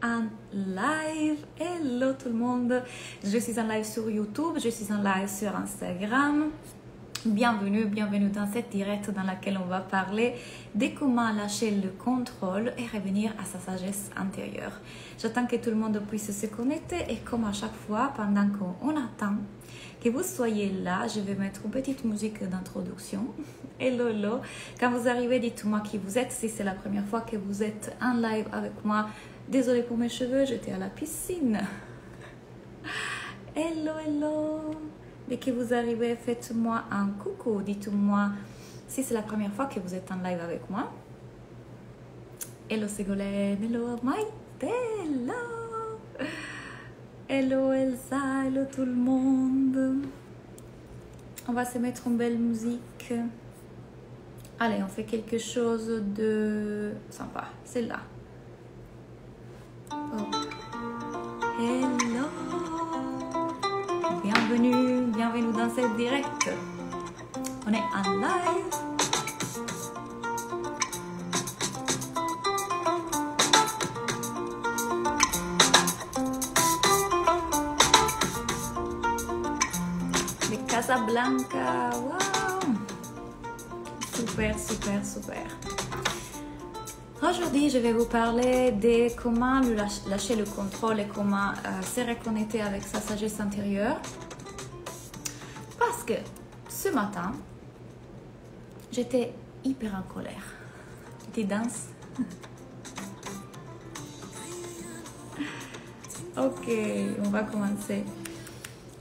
en live. Hello tout le monde, je suis en live sur YouTube, je suis en live sur Instagram. Bienvenue dans cette direct dans laquelle on va parler de comment lâcher le contrôle et revenir à sa sagesse intérieure. J'attends que tout le monde puisse se connecter et comme à chaque fois, pendant qu'on attend que vous soyez là, je vais mettre une petite musique d'introduction. Hello, hello. Quand vous arrivez, dites-moi qui vous êtes. Si c'est la première fois que vous êtes en live avec moi, désolée pour mes cheveux, j'étais à la piscine. Hello, hello. Dès que vous arrivez, faites-moi un coucou. Dites-moi si c'est la première fois que vous êtes en live avec moi. Hello Ségolène, hello Maïté, hello. Hello Elsa, hello tout le monde. On va se mettre une belle musique. Allez, on fait quelque chose de sympa. C'est là. Oh. Hello. Bienvenue dans cette direct. On est en live. De Casablanca. Wow. Super, super, super. Aujourd'hui, je vais vous parler de comment lâcher le contrôle et comment se reconnecter avec sa sagesse intérieure. Parce que ce matin, j'étais hyper en colère. J'étais danse. Ok, on va commencer.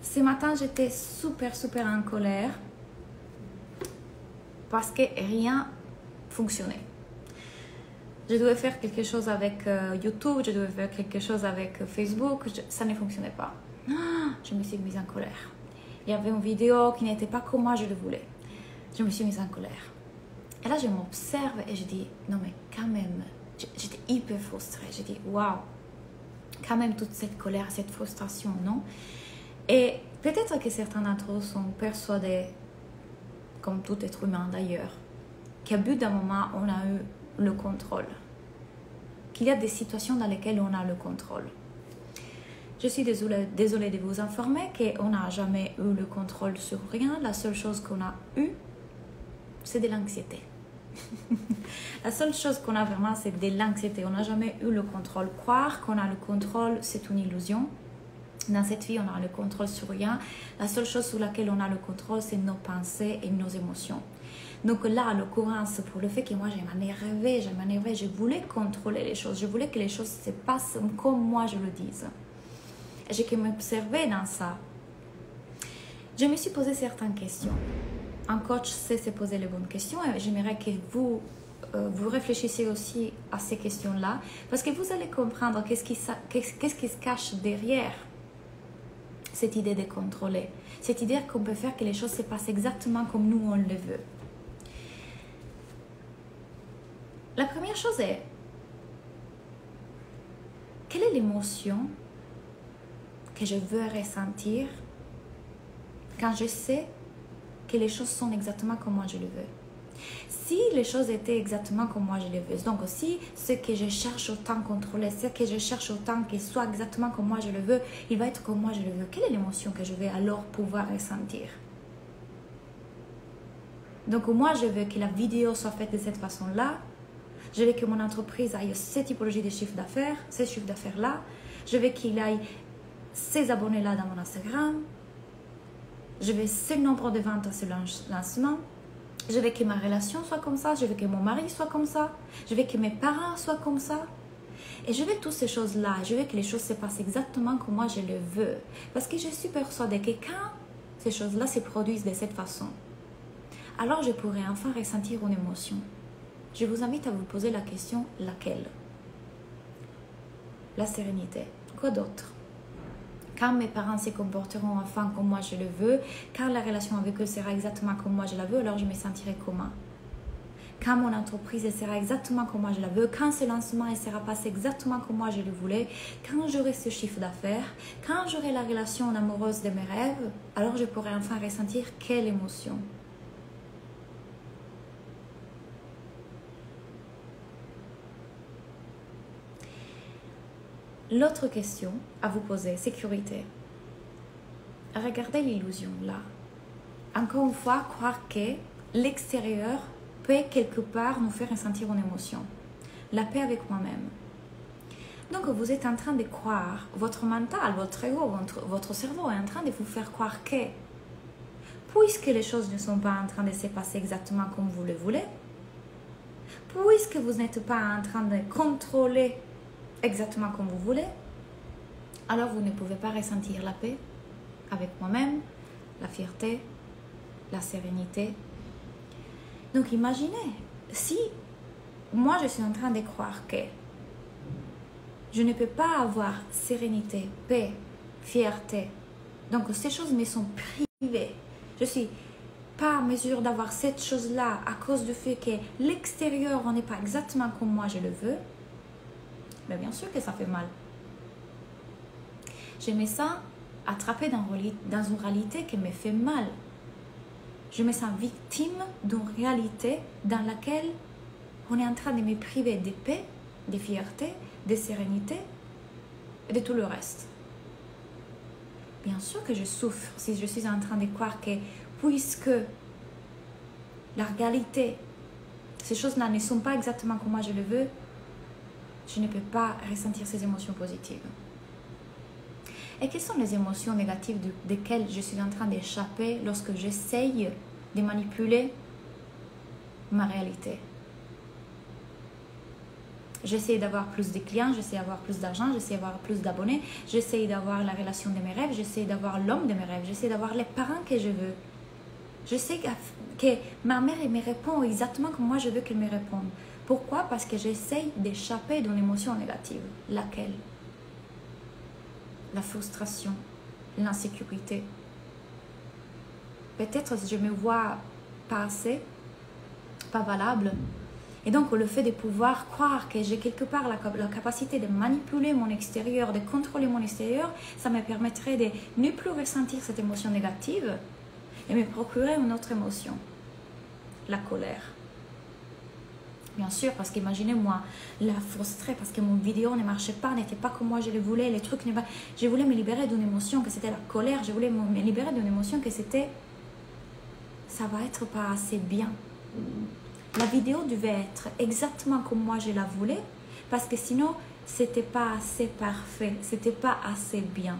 Ce matin, j'étais super, super en colère parce que rien fonctionnait. Je devais faire quelque chose avec YouTube, je devais faire quelque chose avec Facebook, ça ne fonctionnait pas. Je me suis mise en colère. Il y avait une vidéo qui n'était pas comme moi je le voulais. Je me suis mise en colère. Et là, je m'observe et je dis, non mais quand même, j'étais hyper frustrée. Je dis, waouh, quand même toute cette colère, cette frustration, non? Et peut-être que certains d'entre eux sont persuadés, comme tout être humain d'ailleurs, qu'à bout d'un moment, on a eu le contrôle. Qu'il y a des situations dans lesquelles on a le contrôle. Je suis désolée de vous informer qu'on n'a jamais eu le contrôle sur rien. La seule chose qu'on a eue, c'est de l'anxiété. La seule chose qu'on a vraiment, c'est de l'anxiété. On n'a jamais eu le contrôle. Croire qu'on a le contrôle, c'est une illusion. Dans cette vie, on a le contrôle sur rien. La seule chose sur laquelle on a le contrôle, c'est nos pensées et nos émotions. Donc là, à l'occurrence, pour le fait que moi, je m'énervais, je voulais contrôler les choses. Je voulais que les choses se passent comme moi je le dise. Et j'ai que m'observer dans ça. Je me suis posé certaines questions. Un coach sait se poser les bonnes questions et j'aimerais que vous réfléchissiez aussi à ces questions-là parce que vous allez comprendre qu'est-ce qui se cache derrière cette idée de contrôler. Cette idée qu'on peut faire que les choses se passent exactement comme nous on le veut. La première chose est, quelle est l'émotion que je veux ressentir quand je sais que les choses sont exactement comme moi je le veux? Si les choses étaient exactement comme moi je le veux, donc si ce que je cherche autant contrôler, ce que je cherche autant qu'il soit exactement comme moi je le veux, il va être comme moi je le veux. Quelle est l'émotion que je vais alors pouvoir ressentir? Donc moi je veux que la vidéo soit faite de cette façon-là. Je veux que mon entreprise aille cette typologie de chiffre d'affaires, ces chiffres d'affaires-là. Je veux qu'il aille ces abonnés-là dans mon Instagram. Je veux ce nombre de ventes à ce lancement. Je veux que ma relation soit comme ça. Je veux que mon mari soit comme ça. Je veux que mes parents soient comme ça. Et je veux toutes ces choses-là. Je veux que les choses se passent exactement comme moi je le veux. Parce que je suis persuadée que quand ces choses-là se produisent de cette façon, alors je pourrai enfin ressentir une émotion. Je vous invite à vous poser la question, laquelle? La sérénité. Quoi d'autre? Quand mes parents se comporteront enfin comme moi je le veux, quand la relation avec eux sera exactement comme moi je la veux, alors je me sentirai comment? Quand mon entreprise sera exactement comme moi je la veux, quand ce lancement sera passé exactement comme moi je le voulais, quand j'aurai ce chiffre d'affaires, quand j'aurai la relation amoureuse de mes rêves, alors je pourrai enfin ressentir quelle émotion? L'autre question à vous poser, sécurité. Regardez l'illusion là. Encore une fois, croire que l'extérieur peut quelque part nous faire ressentir une émotion. La paix avec moi-même. Donc vous êtes en train de croire, votre mental, votre ego, votre cerveau est en train de vous faire croire que, puisque les choses ne sont pas en train de se passer exactement comme vous le voulez, puisque vous n'êtes pas en train de contrôler exactement comme vous voulez, alors vous ne pouvez pas ressentir la paix avec moi-même, la fierté, la sérénité. Donc imaginez, si moi je suis en train de croire que je ne peux pas avoir sérénité, paix, fierté, donc ces choses me sont privées, je suis pas en mesure d'avoir cette chose-là à cause du fait que l'extérieur n'est pas exactement comme moi je le veux, mais bien sûr que ça fait mal. Je me sens attrapée dans une réalité qui me fait mal. Je me sens victime d'une réalité dans laquelle on est en train de me priver de paix, de fierté, de sérénité et de tout le reste. Bien sûr que je souffre si je suis en train de croire que puisque la réalité, ces choses-là ne sont pas exactement comme moi je le veux, je ne peux pas ressentir ces émotions positives. Et quelles sont les émotions négatives desquelles je suis en train d'échapper lorsque j'essaye de manipuler ma réalité? J'essaie d'avoir plus de clients, j'essaie d'avoir plus d'argent, j'essaie d'avoir plus d'abonnés, j'essaie d'avoir la relation de mes rêves, j'essaie d'avoir l'homme de mes rêves, j'essaie d'avoir les parents que je veux. Je sais que ma mère me répond exactement comme moi je veux qu'elle me réponde. Pourquoi? Parce que j'essaie d'échapper d'une émotion négative. Laquelle? La frustration, l'insécurité. Peut-être je me vois pas assez, pas valable. Et donc le fait de pouvoir croire que j'ai quelque part la capacité de manipuler mon extérieur, de contrôler mon extérieur, ça me permettrait de ne plus ressentir cette émotion négative et me procurer une autre émotion, la colère. Bien sûr, parce qu'imaginez-moi, la frustrée parce que mon vidéo ne marchait pas, n'était pas comme moi je le voulais, les trucs ne pas. Je voulais me libérer d'une émotion que c'était la colère, je voulais me libérer d'une émotion que c'était ça va être pas assez bien. La vidéo devait être exactement comme moi je la voulais parce que sinon c'était pas assez parfait, c'était pas assez bien.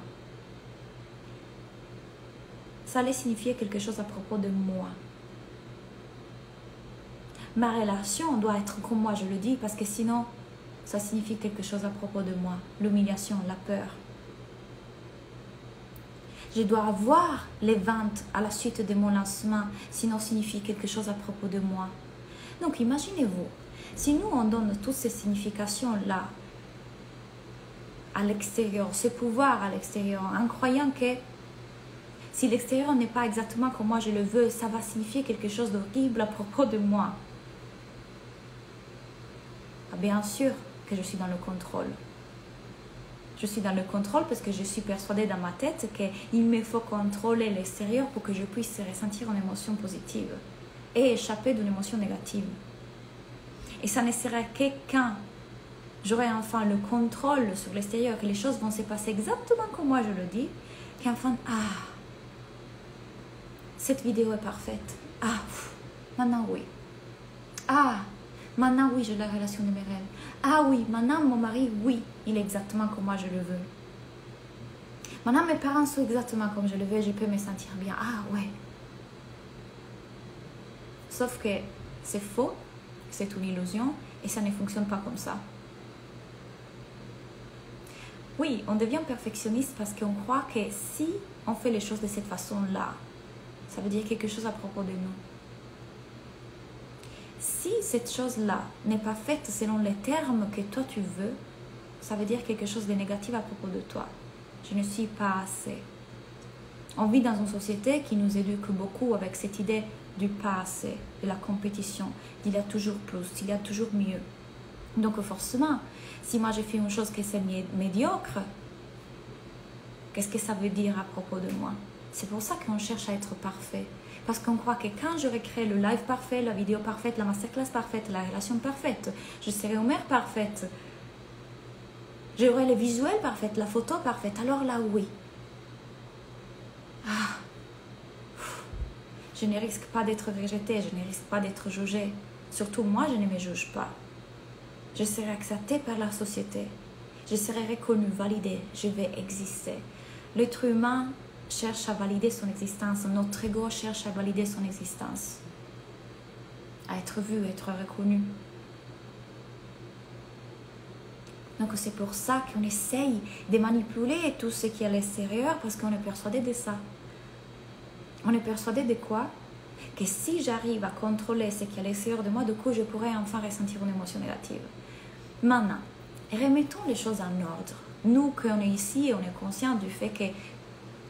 Ça allait signifier quelque chose à propos de moi. Ma relation doit être comme moi je le dis parce que sinon ça signifie quelque chose à propos de moi. L'humiliation, la peur. Je dois avoir les ventes à la suite de mon lancement, sinon ça signifie quelque chose à propos de moi. Donc imaginez-vous, si nous on donne toutes ces significations-là à l'extérieur, ce pouvoir à l'extérieur, en croyant que si l'extérieur n'est pas exactement comme moi je le veux, ça va signifier quelque chose d'horrible à propos de moi. Bien sûr que je suis dans le contrôle. Je suis dans le contrôle parce que je suis persuadée dans ma tête qu'il me faut contrôler l'extérieur pour que je puisse ressentir une émotion positive et échapper d'une émotion négative. Et ça ne serait que quand j'aurai enfin le contrôle sur l'extérieur, que les choses vont se passer exactement comme moi je le dis, qu'enfin, cette vidéo est parfaite. Maintenant oui. Maintenant oui, j'ai la relation de mes rêves. Oui, maintenant mon mari, oui, il est exactement comme moi je le veux. Maintenant mes parents sont exactement comme je le veux, je peux me sentir bien. Ouais. Sauf que c'est faux, c'est une illusion et ça ne fonctionne pas comme ça. Oui, on devient perfectionniste parce qu'on croit que si on fait les choses de cette façon-là, ça veut dire quelque chose à propos de nous. Si cette chose-là n'est pas faite selon les termes que toi tu veux, ça veut dire quelque chose de négatif à propos de toi. Je ne suis pas assez. On vit dans une société qui nous éduque beaucoup avec cette idée du pas assez, de la compétition, d'il y a toujours plus, il y a toujours mieux. Donc forcément, si moi j'ai fait une chose qui est médiocre, qu'est-ce que ça veut dire à propos de moi? C'est pour ça qu'on cherche à être parfait. Parce qu'on croit que quand j'aurai créé le live parfait, la vidéo parfaite, la masterclass parfaite, la relation parfaite, je serai une mère parfaite, J'aurai le visuel parfait, la photo parfaite. Alors là, oui. Ah. Je ne risque pas d'être rejetée, je ne risque pas d'être jugée. Surtout moi, je ne me juge pas. Je serai acceptée par la société. Je serai reconnue, validée. Je vais exister. L'être humain cherche à valider son existence. Notre ego cherche à valider son existence. À être vu, à être reconnu. Donc c'est pour ça qu'on essaye de manipuler tout ce qui est à l'extérieur parce qu'on est persuadé de ça. On est persuadé de quoi? Que si j'arrive à contrôler ce qui est à l'extérieur de moi, du coup je pourrais enfin ressentir une émotion négative. Maintenant, remettons les choses en ordre. Nous qui on est ici, on est conscient du fait que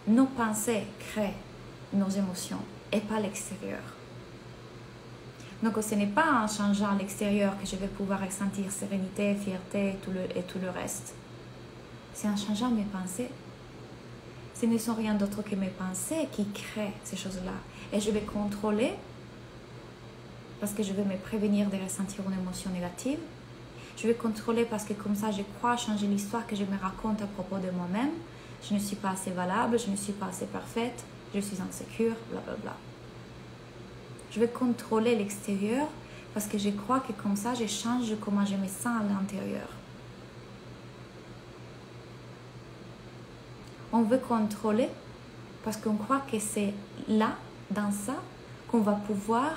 nos pensées créent nos émotions et pas l'extérieur. Donc ce n'est pas en changeant l'extérieur que je vais pouvoir ressentir sérénité, fierté et tout le reste. C'est en changeant mes pensées. Ce ne sont rien d'autre que mes pensées qui créent ces choses-là. Et je vais contrôler parce que je vais me prévenir de ressentir une émotion négative. Je vais contrôler parce que comme ça, je crois changer l'histoire que je me raconte à propos de moi-même. Je ne suis pas assez valable, je ne suis pas assez parfaite, je suis insécure, blablabla. Je vais contrôler l'extérieur parce que je crois que comme ça, je change comment je me sens à l'intérieur. On veut contrôler parce qu'on croit que c'est là, dans ça, qu'on va pouvoir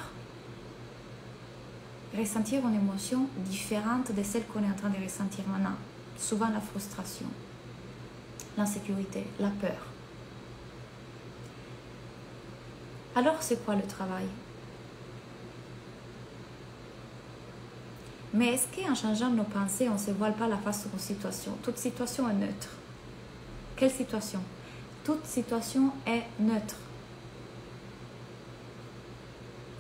ressentir une émotion différente de celle qu'on est en train de ressentir maintenant. Souvent la frustration, l'insécurité, la peur. Alors c'est quoi le travail? Mais est-ce qu'en changeant nos pensées, on ne se voile pas la face aux situations? Toute situation est neutre. Quelle situation? Toute situation est neutre.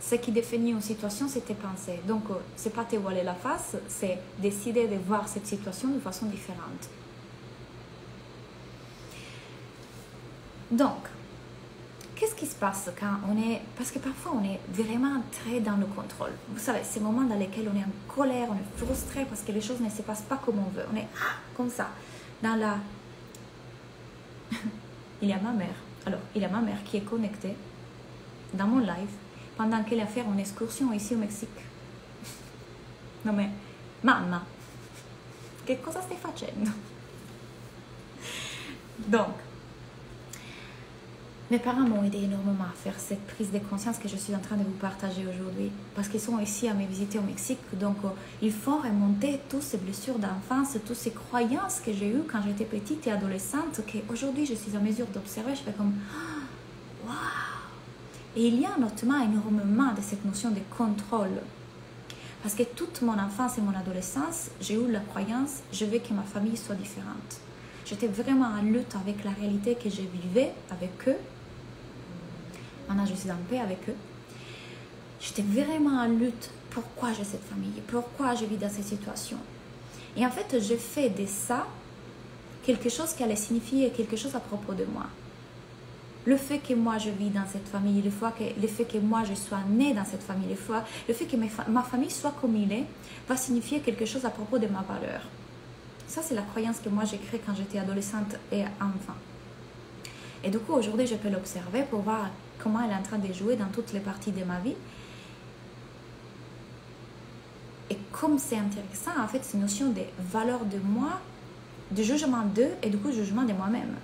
Ce qui définit une situation, c'est tes pensées. Donc, ce n'est pas te voiler la face, c'est décider de voir cette situation de façon différente. Donc, qu'est-ce qui se passe quand on est... Parce que parfois, on est vraiment très dans le contrôle. Vous savez, ces moments dans lesquels on est en colère, on est frustré parce que les choses ne se passent pas comme on veut. On est comme ça, dans la... Il y a ma mère. Alors, il y a ma mère qui est connectée dans mon live pendant qu'elle a fait une excursion ici au Mexique. Non mais, mamma, che cosa stai facendo? Donc, mes parents m'ont aidé énormément à faire cette prise de conscience que je suis en train de vous partager aujourd'hui. Parce qu'ils sont ici à me visiter au Mexique. Donc, ils font remonter toutes ces blessures d'enfance, toutes ces croyances que j'ai eues quand j'étais petite et adolescente, qu'aujourd'hui je suis en mesure d'observer. Je fais comme, waouh! Et il y a notamment énormément de cette notion de contrôle. Parce que toute mon enfance et mon adolescence, j'ai eu la croyance, je veux que ma famille soit différente. J'étais vraiment en lutte avec la réalité que je vivais avec eux. Maintenant, je suis en paix avec eux. J'étais vraiment en lutte. Pourquoi j'ai cette famille? Pourquoi je vis dans cette situation? Et en fait, j'ai fait de ça quelque chose qui allait signifier quelque chose à propos de moi. Le fait que moi je vis dans cette famille, le fait que moi je sois née dans cette famille, le fait que ma famille soit comme il est, va signifier quelque chose à propos de ma valeur. Ça, c'est la croyance que moi j'ai créée quand j'étais adolescente et enfant. Et du coup, aujourd'hui, je peux l'observer pour voir comment elle est en train de jouer dans toutes les parties de ma vie. Et comme c'est intéressant, en fait, cette notion de valeur de moi, de jugement d'eux et du coup, de jugement de moi-même.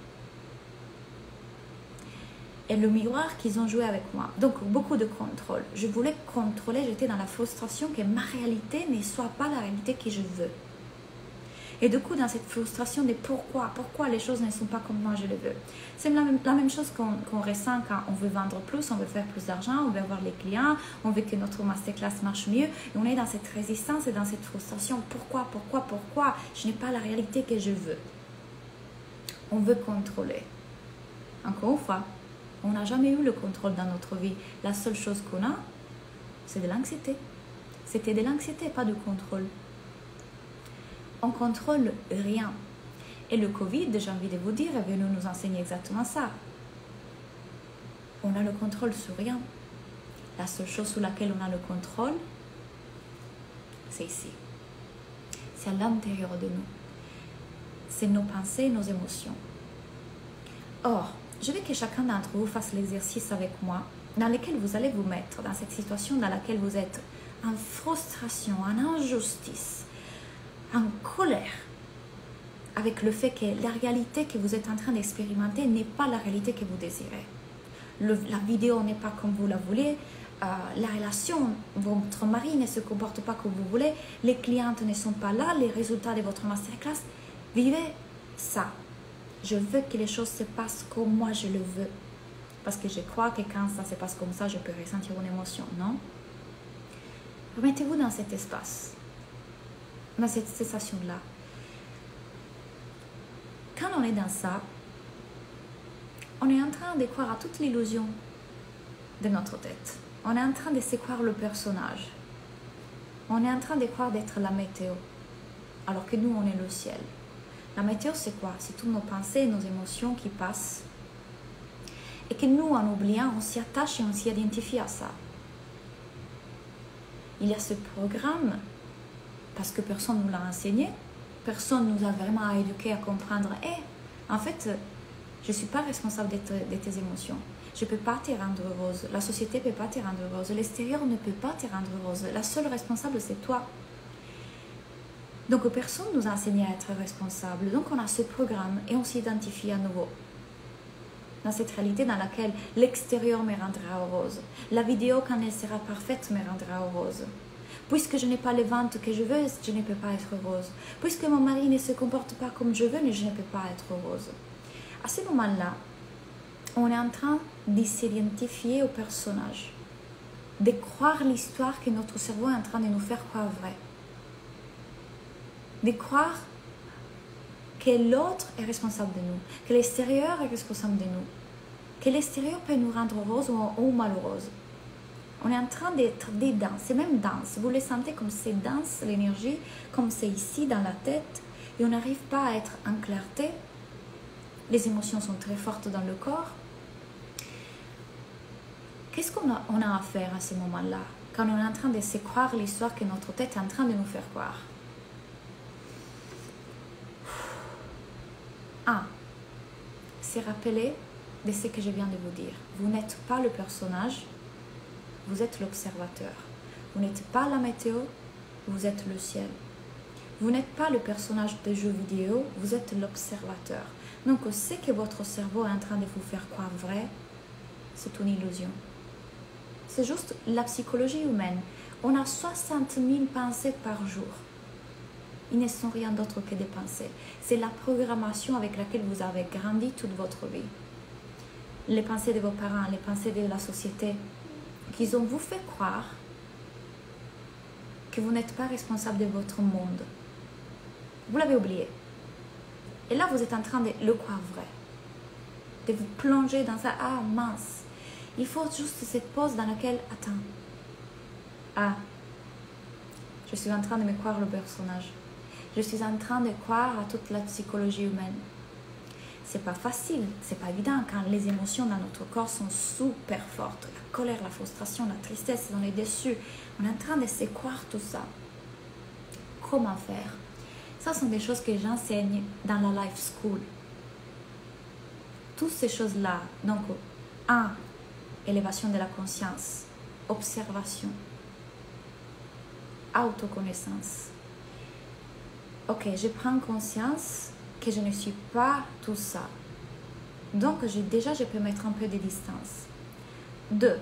Et le miroir qu'ils ont joué avec moi. Donc, beaucoup de contrôle. Je voulais contrôler, j'étais dans la frustration que ma réalité ne soit pas la réalité que je veux. Et du coup, dans cette frustration de pourquoi les choses ne sont pas comme moi je le veux. C'est la même chose qu'on ressent quand on veut vendre plus, on veut faire plus d'argent, on veut avoir les clients, on veut que notre masterclass marche mieux. Et on est dans cette résistance et dans cette frustration. Pourquoi je n'ai pas la réalité que je veux. On veut contrôler. Encore une fois, on n'a jamais eu le contrôle dans notre vie. La seule chose qu'on a, c'est de l'anxiété. C'était de l'anxiété, pas de contrôle. On contrôle rien. Et le Covid, j'ai envie de vous dire, est venu nous enseigner exactement ça. On a le contrôle sur rien. La seule chose sur laquelle on a le contrôle, c'est ici. C'est à l'intérieur de nous. c'est nos pensées, nos émotions. Or, je veux que chacun d'entre vous fasse l'exercice avec moi, dans lequel vous allez vous mettre dans cette situation dans laquelle vous êtes en frustration, en injustice, en colère, avec le fait que la réalité que vous êtes en train d'expérimenter n'est pas la réalité que vous désirez. La vidéo n'est pas comme vous la voulez, la relation, votre mari ne se comporte pas comme vous voulez, les clientes ne sont pas là, les résultats de votre masterclass. Vivez ça. Je veux que les choses se passent comme moi je le veux. Parce que je crois que quand ça se passe comme ça, je peux ressentir une émotion, non? Remettez-vous dans cet espace, dans cette sensation-là. Quand on est dans ça, on est en train de croire à toute l'illusion de notre tête. On est en train de se croire le personnage. On est en train de croire d'être la météo, alors que nous, on est le ciel. La météo, c'est quoi? C'est toutes nos pensées et nos émotions qui passent. Et que nous, en oubliant, on s'y attache et on s'y identifie à ça. Il y a ce programme, parce que personne ne nous l'a enseigné, personne ne nous a vraiment éduqués à comprendre, en fait, je ne suis pas responsable de tes émotions. Je ne peux pas te rendre heureuse. La société ne peut pas te rendre heureuse. L'extérieur ne peut pas te rendre heureuse. La seule responsable, c'est toi. Donc, personne ne nous a enseigné à être responsable. Donc, on a ce programme et on s'identifie à nouveau dans cette réalité dans laquelle l'extérieur me rendra heureuse. La vidéo, quand elle sera parfaite, me rendra heureuse. Puisque je n'ai pas les ventes que je veux, je ne peux pas être heureuse. Puisque mon mari ne se comporte pas comme je veux, je ne peux pas être heureuse. À ce moment-là, on est en train de s'identifier au personnage, de croire l'histoire que notre cerveau est en train de nous faire croire vrai, de croire que l'autre est responsable de nous, que l'extérieur est responsable de nous, que l'extérieur peut nous rendre heureuse ou malheureuse. On est en train d'être des danses, c'est même danse. Vous le sentez comme c'est dense, l'énergie, comme c'est ici dans la tête, et on n'arrive pas à être en clarté. Les émotions sont très fortes dans le corps. Qu'est-ce qu'on a à faire à ce moment-là, quand on est en train de se croire l'histoire que notre tête est en train de nous faire croire? C'est rappeler de ce que je viens de vous dire. Vous n'êtes pas le personnage, vous êtes l'observateur. Vous n'êtes pas la météo, vous êtes le ciel. Vous n'êtes pas le personnage de jeu vidéo, vous êtes l'observateur. Donc, ce que votre cerveau est en train de vous faire croire vrai, c'est une illusion. C'est juste la psychologie humaine. On a 60 000 pensées par jour. Ils ne sont rien d'autre que des pensées. C'est la programmation avec laquelle vous avez grandi toute votre vie. Les pensées de vos parents, les pensées de la société, qu'ils ont vous fait croire que vous n'êtes pas responsable de votre monde. Vous l'avez oublié. Et là, vous êtes en train de le croire vrai. De vous plonger dans ça. Ah, mince. Il faut juste cette pause dans laquelle, je suis en train de me croire le personnage. Je suis en train de croire à toute la psychologie humaine. C'est pas facile, c'est pas évident quand les émotions dans notre corps sont super fortes. La colère, la frustration, la tristesse, on est déçu. On est en train de se croire tout ça. Comment faire? Ça sont des choses que j'enseigne dans la Life School. Toutes ces choses-là. Donc, élévation de la conscience, observation, autoconnaissance. Ok, je prends conscience que je ne suis pas tout ça. Donc, je peux mettre un peu de distance. 2.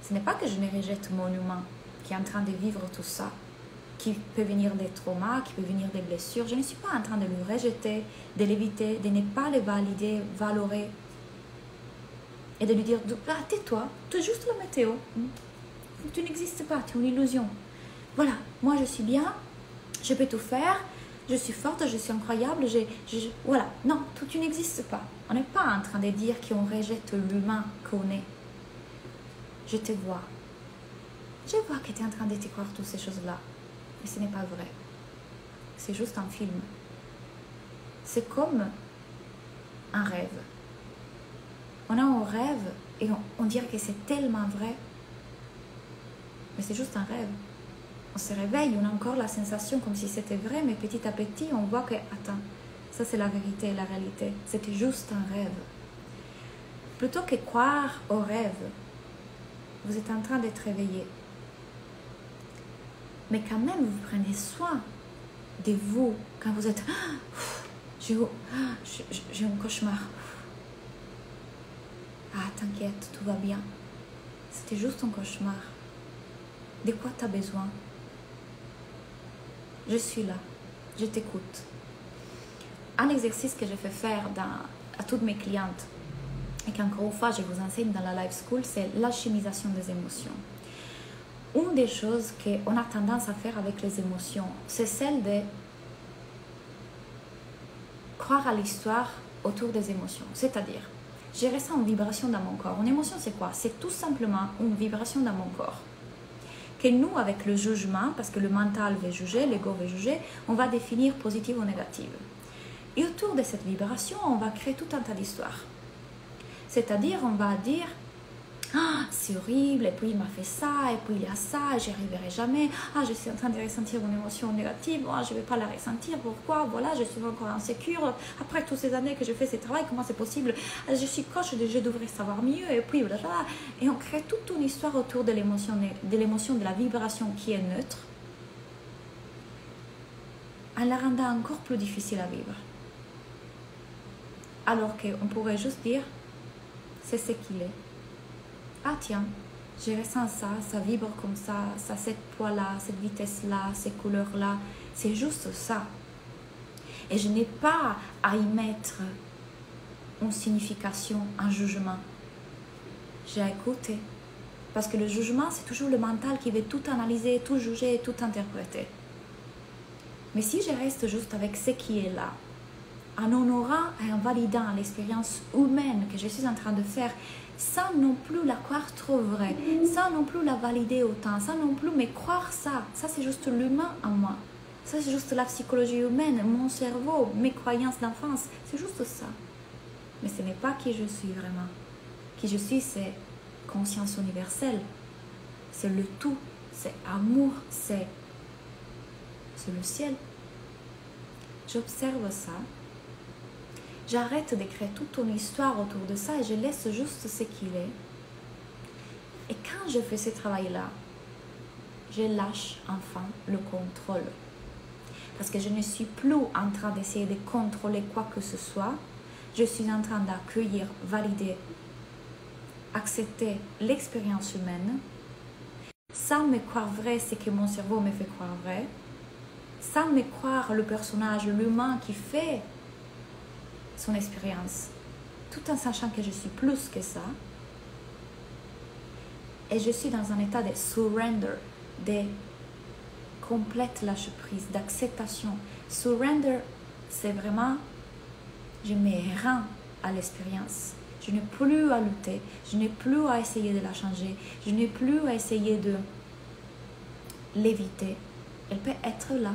Ce n'est pas que je ne rejette mon humain qui est en train de vivre tout ça, qui peut venir des traumas, qui peut venir des blessures. Je ne suis pas en train de le rejeter, de l'éviter, de ne pas le valider, valorer. Et de lui dire, tais-toi, tu es juste la météo. Tu n'existes pas, tu es une illusion. Voilà, moi je suis bien, je peux tout faire. Je suis forte, je suis incroyable, voilà. Non, tu n'existes pas. On n'est pas en train de dire qu'on rejette l'humain qu'on est. Je te vois. Je vois que tu es en train de te croire toutes ces choses-là. Mais ce n'est pas vrai. C'est juste un film. C'est comme un rêve. On a un rêve et on dirait que c'est tellement vrai. Mais c'est juste un rêve. On se réveille, on a encore la sensation comme si c'était vrai, mais petit à petit, on voit que, Ça, c'est la vérité et la réalité. C'était juste un rêve. Plutôt que croire au rêve, vous êtes en train d'être réveillé. Mais quand même, vous prenez soin de vous quand vous êtes j'ai un cauchemar. Ah, t'inquiète, tout va bien. C'était juste un cauchemar. De quoi tu as besoin? Je suis là, je t'écoute. Un exercice que je fais faire à toutes mes clientes et qu'encore une fois je vous enseigne dans la Life School, c'est l'alchimisation des émotions. Une des choses qu'on a tendance à faire avec les émotions, c'est celle de croire à l'histoire autour des émotions. C'est-à-dire, je ressens une vibration dans mon corps. Une émotion, c'est quoi? C'est tout simplement une vibration dans mon corps. Que nous, avec le jugement, parce que le mental veut juger, l'ego veut juger, on va définir positive ou négative. Et autour de cette vibration, on va créer tout un tas d'histoires. C'est-à-dire, on va dire ah, c'est horrible, et puis il m'a fait ça, et puis il y a ça, j'y arriverai jamais. Ah, je suis en train de ressentir une émotion négative, ah, je ne vais pas la ressentir, pourquoi? Voilà, je suis encore insécure. Après toutes ces années que je fais ce travail, comment c'est possible? Je suis coach, je devrais savoir mieux, et puis voilà. Et on crée toute une histoire autour de l'émotion, de la vibration qui est neutre, en la rendant encore plus difficile à vivre. Alors qu'on pourrait juste dire, c'est ce qu'il est. Ah tiens, je ressens ça, ça vibre comme ça cette poids-là, cette vitesse-là, ces couleurs-là. C'est juste ça. Et je n'ai pas à y mettre une signification, un jugement. J'ai écouté. Parce que le jugement, c'est toujours le mental qui veut tout analyser, tout juger, tout interpréter. Mais si je reste juste avec ce qui est là, en honorant et en validant l'expérience humaine que je suis en train de faire, sans non plus la croire trop vraie, sans non plus la valider autant, sans non plus me croire ça. Ça, c'est juste l'humain en moi. Ça, c'est juste la psychologie humaine, mon cerveau, mes croyances d'enfance. C'est juste ça. Mais ce n'est pas qui je suis vraiment. Qui je suis, c'est conscience universelle. C'est le tout. C'est amour. C'est le ciel. J'observe ça. J'arrête de créer toute une histoire autour de ça et je laisse juste ce qu'il est. Et quand je fais ce travail-là, je lâche enfin le contrôle. Parce que je ne suis plus en train d'essayer de contrôler quoi que ce soit. Je suis en train d'accueillir, valider, accepter l'expérience humaine, sans me croire vrai ce que mon cerveau me fait croire vrai, sans me croire le personnage, l'humain qui fait son expérience, tout en sachant que je suis plus que ça. Et je suis dans un état de surrender, de complète lâche-prise, d'acceptation. Surrender, c'est vraiment, je me rends à l'expérience. Je n'ai plus à lutter, je n'ai plus à essayer de la changer, je n'ai plus à essayer de l'éviter. Elle peut être là,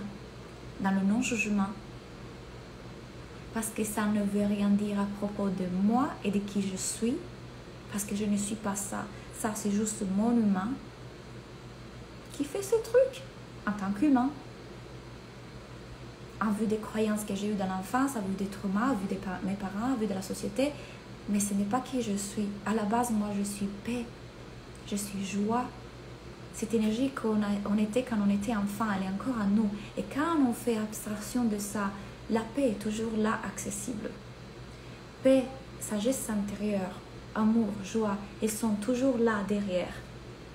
dans le non-jugement, parce que ça ne veut rien dire à propos de moi et de qui je suis, parce que je ne suis pas ça. Ça, c'est juste mon humain qui fait ce truc en tant qu'humain. En vue des croyances que j'ai eues dans l'enfance, en vue des traumas, en vue de mes parents, en vue de la société. Mais ce n'est pas qui je suis. À la base, moi, je suis paix. Je suis joie. Cette énergie qu'on était quand on était enfant, elle est encore en nous. Et quand on fait abstraction de ça, la paix est toujours là, accessible. Paix, sagesse intérieure, amour, joie, elles sont toujours là, derrière.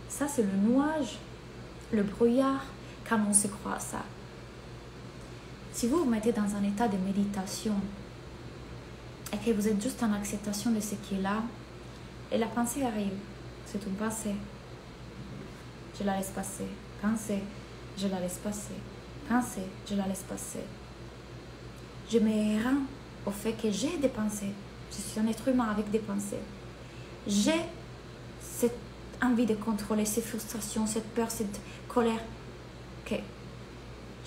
Ça, c'est le nuage, le brouillard, quand on se croit à ça. Si vous vous mettez dans un état de méditation et que vous êtes juste en acceptation de ce qui est là, et la pensée arrive, c'est une pensée. Je la laisse passer. Pensée, je la laisse passer. Pensée, je la laisse passer. Je me rends au fait que j'ai des pensées. Je suis un être humain avec des pensées. J'ai cette envie de contrôler, ces frustrations, cette peur, cette colère. Que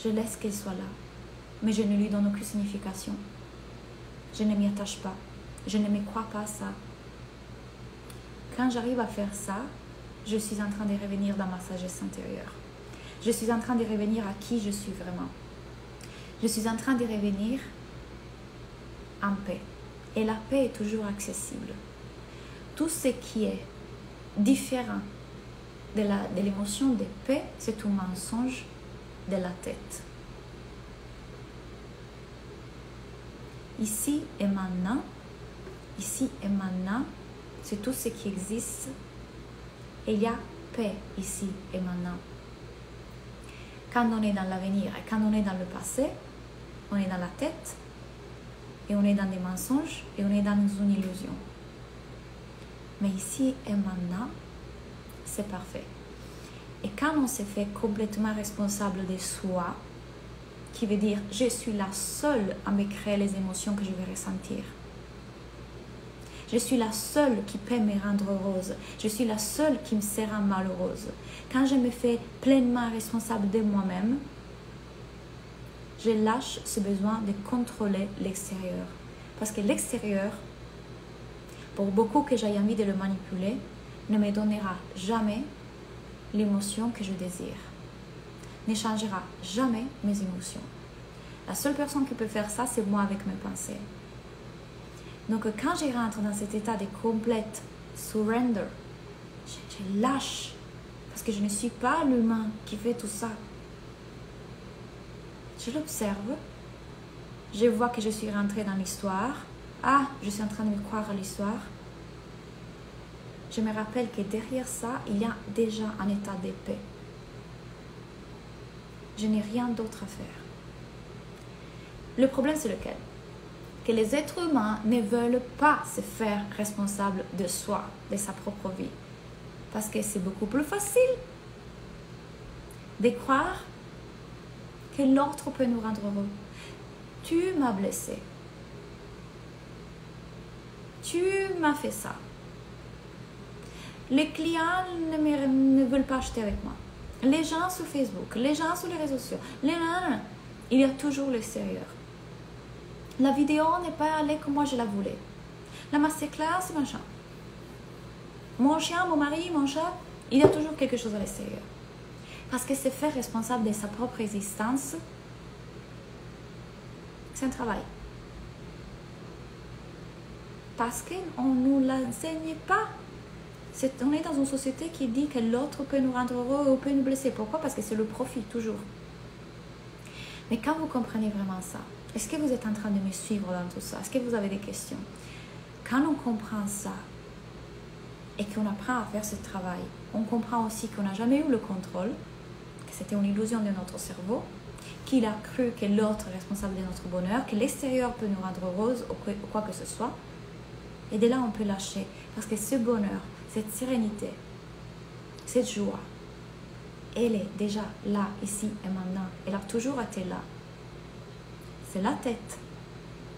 je laisse qu'elle soit là. Mais je ne lui donne aucune signification. Je ne m'y attache pas. Je ne me crois pas à ça. Quand j'arrive à faire ça, je suis en train de revenir dans ma sagesse intérieure. Je suis en train de revenir à qui je suis vraiment. Je suis en train de revenir en paix. Et la paix est toujours accessible. Tout ce qui est différent de l'émotion de paix, c'est un mensonge de la tête. Ici et maintenant, c'est tout ce qui existe. Et il y a paix ici et maintenant. Quand on est dans l'avenir et quand on est dans le passé, on est dans la tête et on est dans des mensonges et on est dans une illusion. Mais ici et maintenant, c'est parfait. Et quand on se fait complètement responsable de soi, qui veut dire je suis la seule à me créer les émotions que je vais ressentir. Je suis la seule qui peut me rendre heureuse. Je suis la seule qui me sera malheureuse. Quand je me fais pleinement responsable de moi-même, je lâche ce besoin de contrôler l'extérieur. Parce que l'extérieur, pour beaucoup que j'aie envie de le manipuler, ne me donnera jamais l'émotion que je désire. Ne changera jamais mes émotions. La seule personne qui peut faire ça, c'est moi avec mes pensées. Donc quand je rentre dans cet état de complète surrender, je lâche, parce que je ne suis pas l'humain qui fait tout ça. Je l'observe, je vois que je suis rentrée dans l'histoire. Ah, je suis en train de me croire à l'histoire. Je me rappelle que derrière ça, il y a déjà un état de paix. Je n'ai rien d'autre à faire. Le problème, c'est lequel? Que les êtres humains ne veulent pas se faire responsables de soi, de sa propre vie. Parce que c'est beaucoup plus facile de croire que l'autre peut nous rendre heureux. Tu m'as blessé. Tu m'as fait ça. Les clients ne veulent pas acheter avec moi. Les gens sur Facebook, les gens sur les réseaux sociaux, il y a toujours l'extérieur. La vidéo n'est pas allée comme moi je la voulais. La masterclass, machin. Mon chien, mon mari, mon chat, il y a toujours quelque chose à l'extérieur. Parce que se faire responsable de sa propre existence, c'est un travail. Parce qu'on ne nous l'enseigne pas. On est dans une société qui dit que l'autre peut nous rendre heureux ou peut nous blesser. Pourquoi? Parce que c'est le profit, toujours. Mais quand vous comprenez vraiment ça, est-ce que vous êtes en train de me suivre dans tout ça? Est-ce que vous avez des questions? Quand on comprend ça et qu'on apprend à faire ce travail, on comprend aussi qu'on n'a jamais eu le contrôle, que c'était une illusion de notre cerveau, qu'il a cru que l'autre est responsable de notre bonheur, que l'extérieur peut nous rendre heureuses ou quoi que ce soit. Et de là, on peut lâcher. Parce que ce bonheur, cette sérénité, cette joie, elle est déjà là, ici et maintenant. Elle a toujours été là. C'est la tête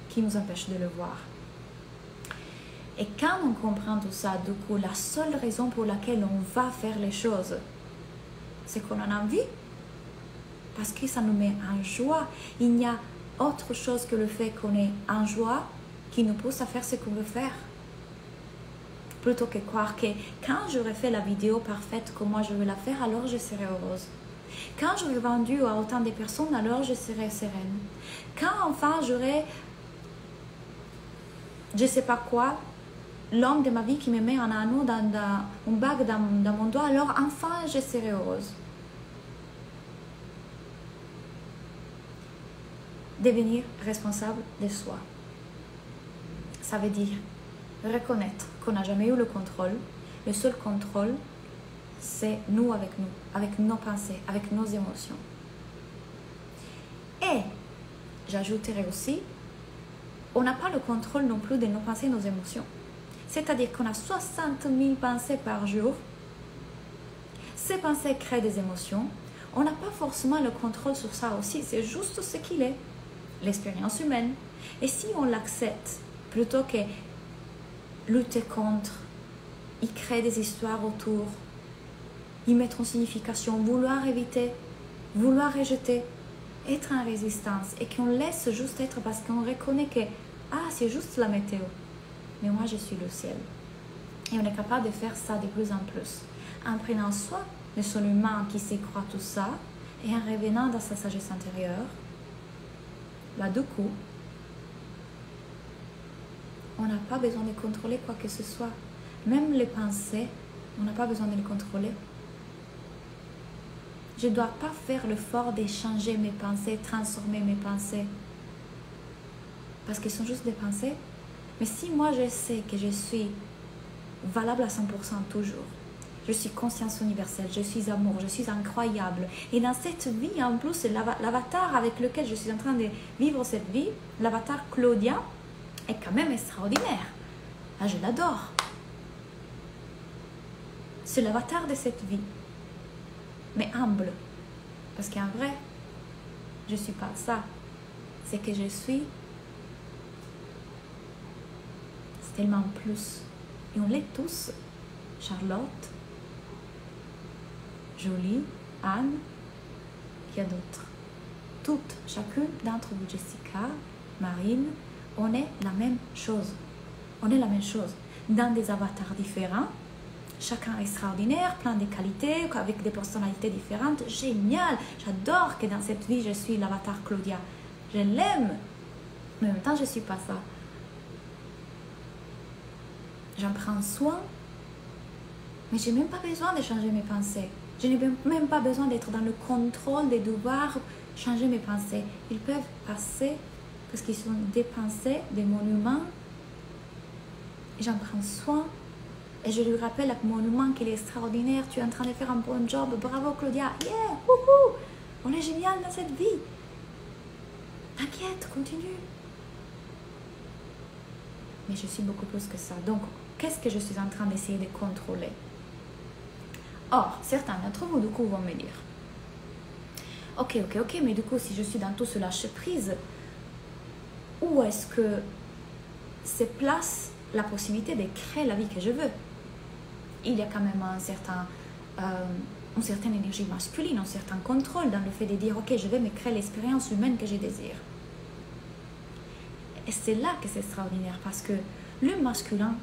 qui nous empêche de le voir. Et quand on comprend tout ça, du coup, la seule raison pour laquelle on va faire les choses, c'est qu'on en a envie. Parce que ça nous met en joie. Il n'y a autre chose que le fait qu'on est en joie qui nous pousse à faire ce qu'on veut faire. Plutôt que croire que quand j'aurai fait la vidéo parfaite comme moi je veux la faire, alors je serai heureuse. Quand j'aurai vendu à autant de personnes, alors je serai sereine. Quand enfin j'aurai, je ne sais pas quoi, l'homme de ma vie qui me met un anneau dans une bague dans mon doigt, alors enfin je serai heureuse. Devenir responsable de soi. Ça veut dire reconnaître qu'on n'a jamais eu le contrôle. Le seul contrôle, c'est nous, avec nos pensées, avec nos émotions. Et j'ajouterai aussi, on n'a pas le contrôle non plus de nos pensées et nos émotions. C'est-à-dire qu'on a 60 000 pensées par jour. Ces pensées créent des émotions. On n'a pas forcément le contrôle sur ça aussi. C'est juste ce qu'il est, l'expérience humaine. Et si on l'accepte, plutôt que lutter contre, y créer des histoires autour, y mettre en signification, vouloir éviter, vouloir rejeter, être en résistance et qu'on laisse juste être parce qu'on reconnaît que c'est juste la météo, mais moi je suis le ciel. Et on est capable de faire ça de plus en plus en prenant soin de son humain qui s'y croit tout ça et en revenant dans sa sagesse intérieure. Du coup, on n'a pas besoin de contrôler quoi que ce soit. Même les pensées, on n'a pas besoin de les contrôler. Je ne dois pas faire l'effort de changer mes pensées, transformer mes pensées. Parce qu'elles sont juste des pensées. Mais si moi je sais que je suis valable à 100% toujours, je suis conscience universelle, je suis amour, je suis incroyable. Et dans cette vie, en plus, l'avatar avec lequel je suis en train de vivre cette vie, l'avatar Claudia, est quand même extraordinaire. Ah, je l'adore. C'est l'avatar de cette vie. Mais humble. Parce qu'en vrai, je ne suis pas ça. C'est que je suis... C'est tellement plus. Et on l'est tous. Charlotte, Jolie, Anne, qui y a d'autres. Toutes, chacune d'entre vous, Jessica, Marine, on est la même chose. On est la même chose. Dans des avatars différents, chacun extraordinaire, plein de qualités, avec des personnalités différentes. Génial! J'adore que dans cette vie, je suis l'avatar Claudia. Je l'aime. Mais en même temps, je ne suis pas ça. J'en prends soin. Mais je n'ai même pas besoin de changer mes pensées. Je n'ai même pas besoin d'être dans le contrôle de devoir changer mes pensées. Ils peuvent passer parce qu'ils sont des pensées, des monuments. Et j'en prends soin. Et je lui rappelle à mon humain qu'il est extraordinaire. Tu es en train de faire un bon job. Bravo Claudia. Yeah, wouhou. On est génial dans cette vie. T'inquiète, continue. Mais je suis beaucoup plus que ça. Donc, qu'est-ce que je suis en train d'essayer de contrôler? Or, certains d'entre vous, du coup, vont me dire, ok, mais du coup, si je suis dans tout ce lâcher-prise, où est-ce que se place la possibilité de créer la vie que je veux? Il y a quand même une certaine énergie masculine, un certain contrôle dans le fait de dire, ok, je vais me créer l'expérience humaine que je désire. Et c'est là que c'est extraordinaire, parce que le masculin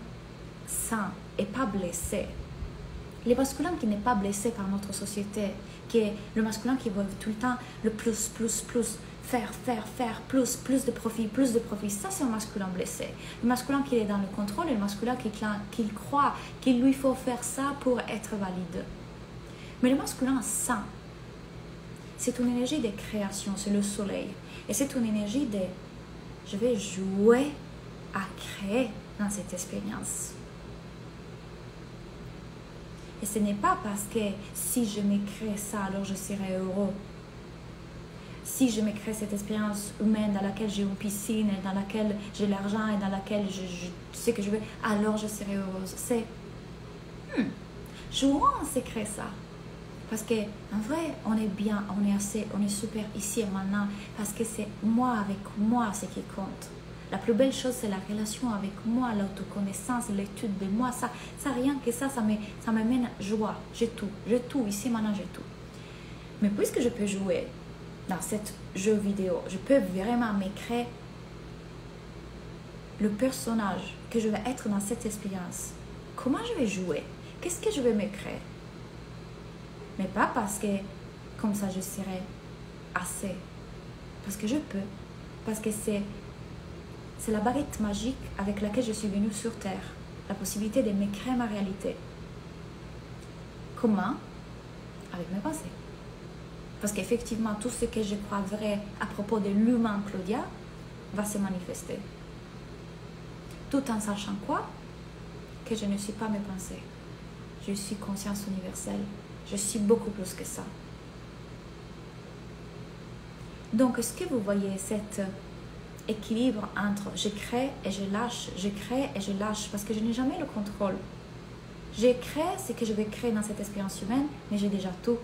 sain et pas blessé, le masculin qui n'est pas blessé par notre société, qui est le masculin qui veut tout le temps le plus, faire, plus de profit, ça c'est un masculin blessé. Le masculin qui est dans le contrôle, le masculin qui croit qu'il lui faut faire ça pour être valide. Mais le masculin sain, c'est une énergie de création, c'est le soleil. Et c'est une énergie de, je vais jouer à créer dans cette expérience. Et ce n'est pas parce que si je me crée ça, alors je serai heureux. Si je me crée cette expérience humaine dans laquelle j'ai une piscine, dans laquelle j'ai l'argent et dans laquelle je sais que je veux, alors je serai heureuse. C'est jouons à se créer ça. Parce que en vrai, on est bien, on est super ici et maintenant. Parce que c'est moi avec moi ce qui compte. La plus belle chose, c'est la relation avec moi, l'autoconnaissance, l'étude de moi. Ça rien que ça me mène joie. J'ai tout, ici maintenant j'ai tout. Mais puisque je peux jouer dans cet jeu vidéo, je peux vraiment me créer le personnage que je vais être dans cette expérience. Comment je vais jouer? Qu'est-ce que je vais me créer? Mais pas parce que comme ça je serai assez. Parce que je peux. Parce que c'est la baguette magique avec laquelle je suis venue sur Terre. La possibilité de me créer ma réalité. Comment? Avec mes pensées. Parce qu'effectivement, tout ce que je crois vrai à propos de l'humain Claudia va se manifester. Tout en sachant quoi? Que je ne suis pas mes pensées. Je suis conscience universelle. Je suis beaucoup plus que ça. Donc, est-ce que vous voyez cet équilibre entre je crée et je lâche, je crée et je lâche, parce que je n'ai jamais le contrôle. Je crée ce que je vais créer dans cette expérience humaine, mais j'ai déjà tout.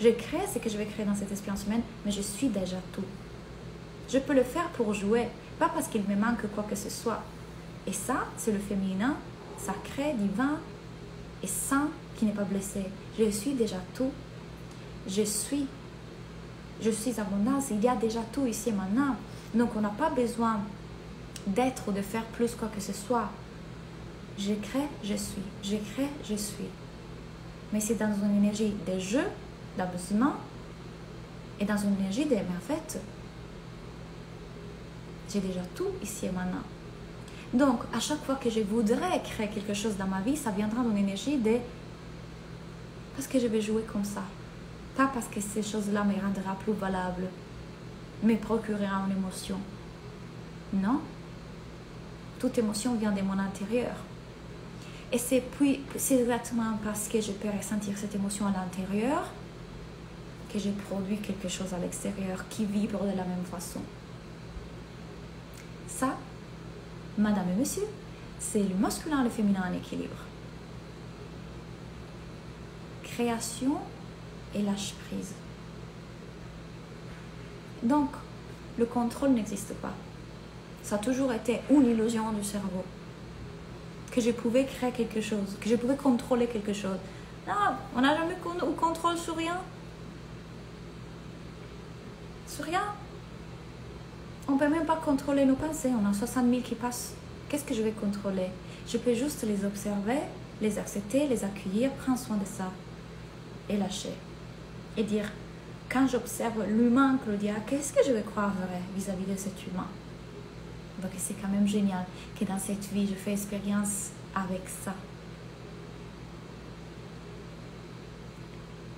Je crée ce que je vais créer dans cette expérience humaine, mais je suis déjà tout. Je peux le faire pour jouer, pas parce qu'il me manque quoi que ce soit. Et ça, c'est le féminin, sacré, divin et saint qui n'est pas blessé. Je suis déjà tout. Je suis abondance. Il y a déjà tout ici et maintenant. Donc, on n'a pas besoin d'être ou de faire plus quoi que ce soit. Je crée, je suis. Je crée, je suis. Mais c'est dans une énergie de jeu, d'amusement, et dans une énergie de, mais en fait, j'ai déjà tout ici et maintenant. Donc, à chaque fois que je voudrais créer quelque chose dans ma vie, ça viendra d'une énergie de parce que je vais jouer comme ça. Pas parce que ces choses-là me rendront plus valable, me procurera une émotion. Non. Toute émotion vient de mon intérieur. Et c'est exactement parce que je peux ressentir cette émotion à l'intérieur que je produis quelque chose à l'extérieur qui vibre de la même façon. Ça, madame et monsieur, c'est le masculin et le féminin en équilibre. Création et lâche prise. Donc, le contrôle n'existe pas. Ça a toujours été une illusion du cerveau. Que je pouvais créer quelque chose, que je pouvais contrôler quelque chose. Non, on n'a jamais eu contrôle sur rien. Sur rien. On ne peut même pas contrôler nos pensées. On a 60 000 qui passent. Qu'est-ce que je vais contrôler? Je peux juste les observer, les accepter, les accueillir, prendre soin de ça. Et lâcher. Et dire, quand j'observe l'humain, Claudia, qu'est-ce que je vais croire vrai vis-à-vis de cet humain? Donc c'est quand même génial que dans cette vie, je fais expérience avec ça.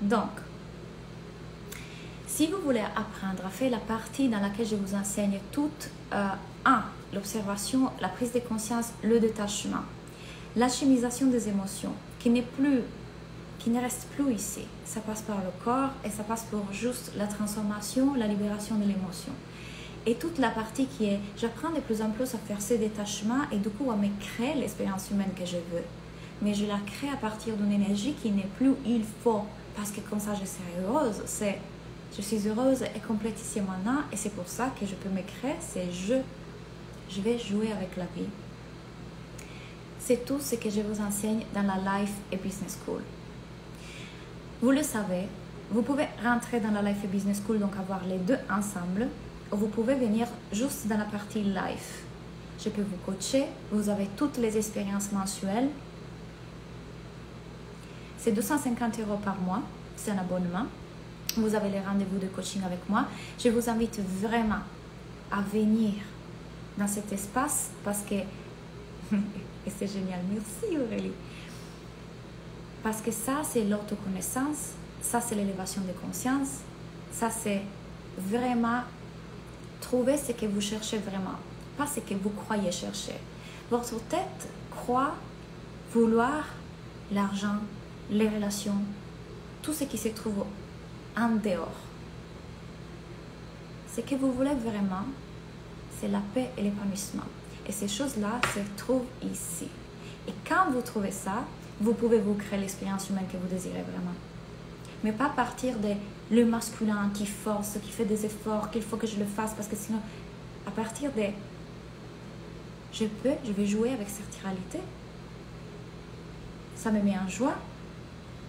Donc, si vous voulez apprendre à faire la partie dans laquelle je vous enseigne toute, l'observation, la prise de conscience, le détachement, l'alchimisation des émotions, qui ne reste plus ici. Ça passe par le corps et ça passe pour juste la transformation, la libération de l'émotion. Et toute la partie qui est, j'apprends de plus en plus à faire ce détachement et du coup à me créer l'expérience humaine que je veux. Mais je la crée à partir d'une énergie qui n'est plus il faut, parce que comme ça je serai heureuse. C'est je suis heureuse et complète ici et maintenant et c'est pour ça que je peux me créer, c'est je vais jouer avec la vie. C'est tout ce que je vous enseigne dans la Life et Business School. Vous le savez, vous pouvez rentrer dans la Life et Business School, donc avoir les deux ensemble. Vous pouvez venir juste dans la partie life. Je peux vous coacher. Vous avez toutes les expériences mensuelles. C'est 250 € par mois. C'est un abonnement. Vous avez les rendez-vous de coaching avec moi. Je vous invite vraiment à venir dans cet espace parce que... et c'est génial. Merci Aurélie. Parce que ça, c'est l'autoconnaissance. Ça, c'est l'élévation de conscience. Ça, c'est vraiment... Trouvez ce que vous cherchez vraiment, pas ce que vous croyez chercher. Votre tête croit vouloir l'argent, les relations, tout ce qui se trouve en dehors. Ce que vous voulez vraiment, c'est la paix et l'épanouissement. Et ces choses-là se trouvent ici. Et quand vous trouvez ça, vous pouvez vous créer l'expérience humaine que vous désirez vraiment. Mais pas partir de le masculin qui force, qui fait des efforts, qu'il faut que je le fasse parce que sinon, à partir de je vais jouer avec cette réalité. Ça me met en joie.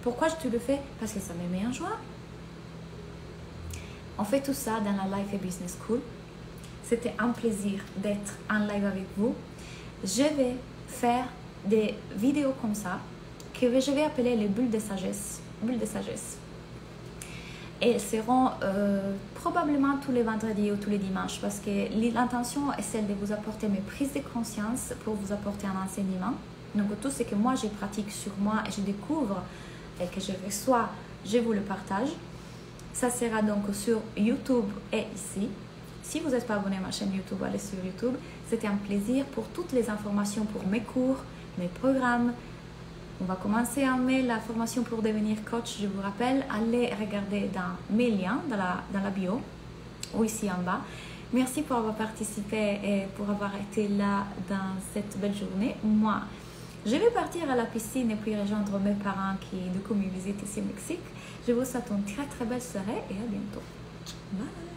Pourquoi tu le fais? Parce que ça me met en joie. On fait tout ça dans la Life et Business School. C'était un plaisir d'être en live avec vous. Je vais faire des vidéos comme ça que je vais appeler les bulles de sagesse. Bulles de sagesse. Et elles seront probablement tous les vendredis ou tous les dimanches parce que l'intention est celle de vous apporter mes prises de conscience pour vous apporter un enseignement. Donc tout ce que moi je pratique sur moi et je découvre et que je reçois, je vous le partage. Ça sera donc sur YouTube et ici. Si vous n'êtes pas abonné à ma chaîne YouTube, allez sur YouTube. C'était un plaisir. Pour toutes les informations pour mes cours, mes programmes, on va commencer en mai la formation pour devenir coach. Je vous rappelle, allez regarder dans mes liens, dans la bio ou ici en bas. Merci pour avoir participé et pour avoir été là dans cette belle journée. Moi, je vais partir à la piscine et puis rejoindre mes parents qui du coup me visitent ici au Mexique. Je vous souhaite une très très belle soirée et à bientôt. Bye!